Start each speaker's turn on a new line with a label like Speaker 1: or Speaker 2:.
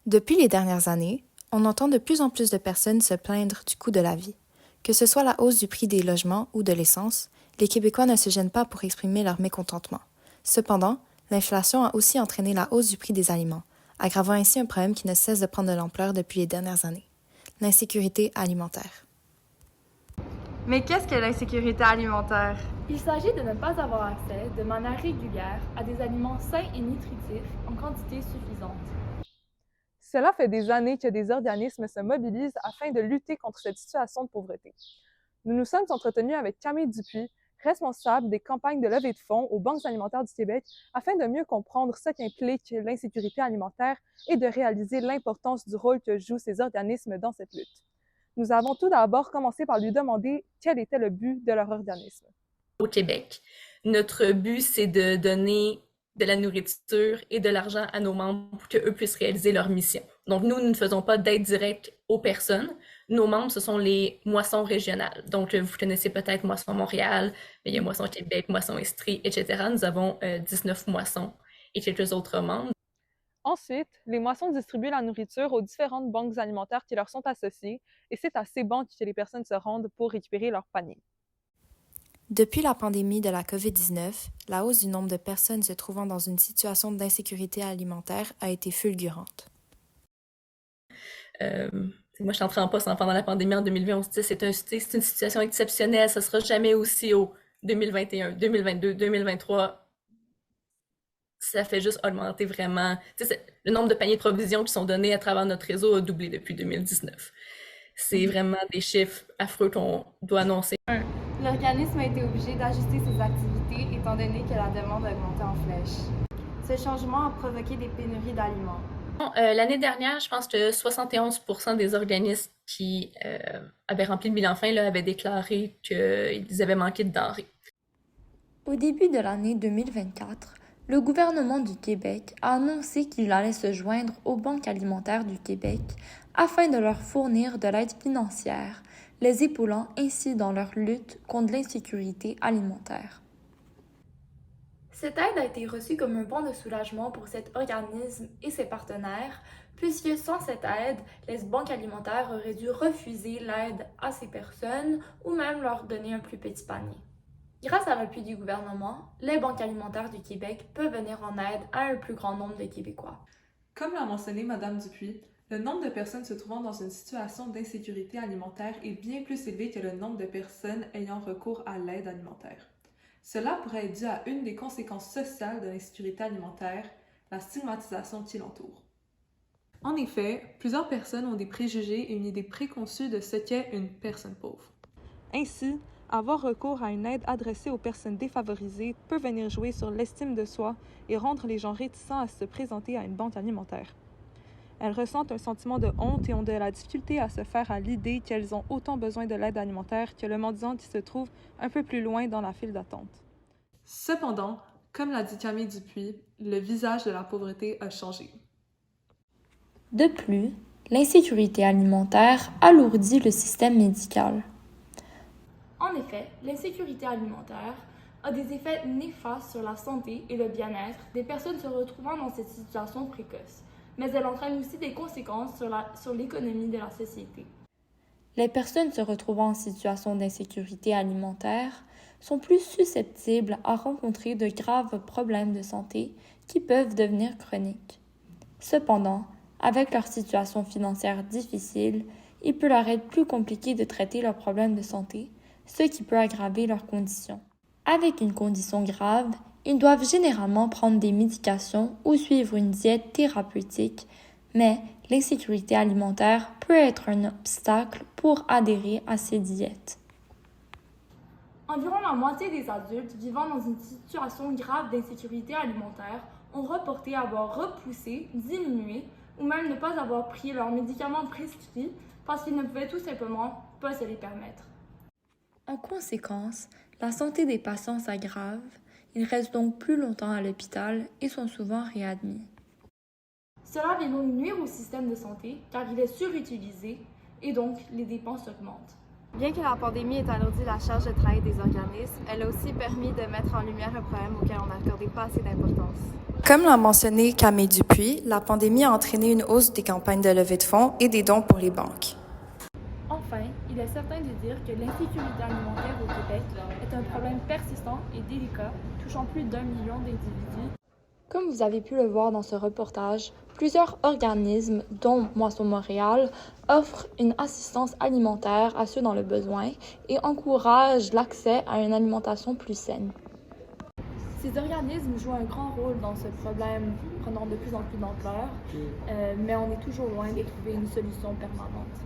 Speaker 1: Depuis les dernières années, on entend de plus en plus de personnes se plaindre du coût de la vie. Que ce soit la hausse du prix des logements ou de l'essence, les Québécois ne se gênent pas pour exprimer leur mécontentement. Cependant, l'inflation a aussi entraîné la hausse du prix des aliments, aggravant ainsi un problème qui ne cesse de prendre de l'ampleur depuis les dernières années: l'insécurité alimentaire.
Speaker 2: Mais qu'est-ce que l'insécurité alimentaire?
Speaker 3: Il s'agit de ne pas avoir accès de manière régulière à des aliments sains et nutritifs en quantité suffisante.
Speaker 4: Cela fait des années que des organismes se mobilisent afin de lutter contre cette situation de pauvreté. Nous nous sommes entretenus avec Camille Dupuis, responsable des campagnes de levée de fonds aux banques alimentaires du Québec, afin de mieux comprendre ce qu'implique l'insécurité alimentaire et de réaliser l'importance du rôle que jouent ces organismes dans cette lutte. Nous avons tout d'abord commencé par lui demander quel était le but de leur organisme.
Speaker 5: Au Québec, notre but, c'est de donner de la nourriture et de l'argent à nos membres pour qu'eux puissent réaliser leur mission. Donc, nous ne faisons pas d'aide directe aux personnes. Nos membres, ce sont les moissons régionales. Donc, vous connaissez peut-être Moisson Montréal, mais il y a Moisson Québec, Moisson Estrie, etc. Nous avons 19 moissons et quelques autres membres.
Speaker 4: Ensuite, les moissons distribuent la nourriture aux différentes banques alimentaires qui leur sont associées, et c'est à ces banques que les personnes se rendent pour récupérer leur panier.
Speaker 1: Depuis la pandémie de la COVID-19, la hausse du nombre de personnes se trouvant dans une situation d'insécurité alimentaire a été fulgurante.
Speaker 5: Moi, je suis entrée en poste pendant la pandémie en 2020. On se disait c'est une situation exceptionnelle, ça sera jamais aussi haut. 2021, 2022, 2023, ça fait juste augmenter vraiment. Le nombre de paniers de provisions qui sont donnés à travers notre réseau a doublé depuis 2019. C'est vraiment des chiffres affreux qu'on doit annoncer.
Speaker 3: L'organisme a été obligé d'ajuster ses activités étant donné que la demande a augmenté en flèche. Ce changement a provoqué des pénuries d'aliments.
Speaker 5: L'année dernière, je pense que 71% des organismes qui avaient rempli le bilan fin là, avaient déclaré qu'ils avaient manqué de denrées.
Speaker 6: Au début de l'année 2024, le gouvernement du Québec a annoncé qu'il allait se joindre aux banques alimentaires du Québec afin de leur fournir de l'aide financière, les épaulant ainsi dans leur lutte contre l'insécurité alimentaire.
Speaker 3: Cette aide a été reçue comme un bond de soulagement pour cet organisme et ses partenaires, puisque sans cette aide, les banques alimentaires auraient dû refuser l'aide à ces personnes ou même leur donner un plus petit panier. Grâce à l'appui du gouvernement, les banques alimentaires du Québec peuvent venir en aide à un plus grand nombre de Québécois.
Speaker 7: Comme l'a mentionné Mme Dupuis, le nombre de personnes se trouvant dans une situation d'insécurité alimentaire est bien plus élevé que le nombre de personnes ayant recours à l'aide alimentaire. Cela pourrait être dû à une des conséquences sociales de l'insécurité alimentaire, la stigmatisation qui l'entoure. En effet, plusieurs personnes ont des préjugés et une idée préconçue de ce qu'est une personne pauvre.
Speaker 4: Ainsi, avoir recours à une aide adressée aux personnes défavorisées peut venir jouer sur l'estime de soi et rendre les gens réticents à se présenter à une banque alimentaire. Elles ressentent un sentiment de honte et ont de la difficulté à se faire à l'idée qu'elles ont autant besoin de l'aide alimentaire que le mendiant qui se trouve un peu plus loin dans la file d'attente.
Speaker 7: Cependant, comme l'a dit Camille Dupuis, le visage de la pauvreté a changé.
Speaker 6: De plus, l'insécurité alimentaire alourdit le système médical.
Speaker 3: En effet, l'insécurité alimentaire a des effets néfastes sur la santé et le bien-être des personnes se retrouvant dans cette situation précoce, mais elle entraîne aussi des conséquences sur l'économie de la société.
Speaker 6: Les personnes se retrouvant en situation d'insécurité alimentaire sont plus susceptibles à rencontrer de graves problèmes de santé qui peuvent devenir chroniques. Cependant, avec leur situation financière difficile, il peut leur être plus compliqué de traiter leurs problèmes de santé, ce qui peut aggraver leurs conditions. Avec une condition grave, ils doivent généralement prendre des médications ou suivre une diète thérapeutique, mais l'insécurité alimentaire peut être un obstacle pour adhérer à ces diètes.
Speaker 3: Environ la moitié des adultes vivant dans une situation grave d'insécurité alimentaire ont reporté avoir repoussé, diminué ou même ne pas avoir pris leurs médicaments prescrits parce qu'ils ne pouvaient tout simplement pas se les permettre.
Speaker 6: En conséquence, la santé des patients s'aggrave, ils restent donc plus longtemps à l'hôpital et sont souvent réadmis.
Speaker 3: Cela vient donc nuire au système de santé car il est surutilisé et donc les dépenses augmentent.
Speaker 2: Bien que la pandémie ait alourdi la charge de travail des organismes, elle a aussi permis de mettre en lumière un problème auquel on n'accordait pas assez d'importance.
Speaker 1: Comme l'a mentionné Camille Dupuis, la pandémie a entraîné une hausse des campagnes de levée de fonds et des dons pour les banques.
Speaker 3: Enfin, il est certain de dire que l'insécurité alimentaire au Québec est un problème persistant et délicat touchant plus d'1 million d'individus.
Speaker 6: Comme vous avez pu le voir dans ce reportage, plusieurs organismes, dont Moisson Montréal, offrent une assistance alimentaire à ceux dans le besoin et encouragent l'accès à une alimentation plus saine.
Speaker 3: Ces organismes jouent un grand rôle dans ce problème prenant de plus en plus d'ampleur, mais on est toujours loin de trouver une solution permanente.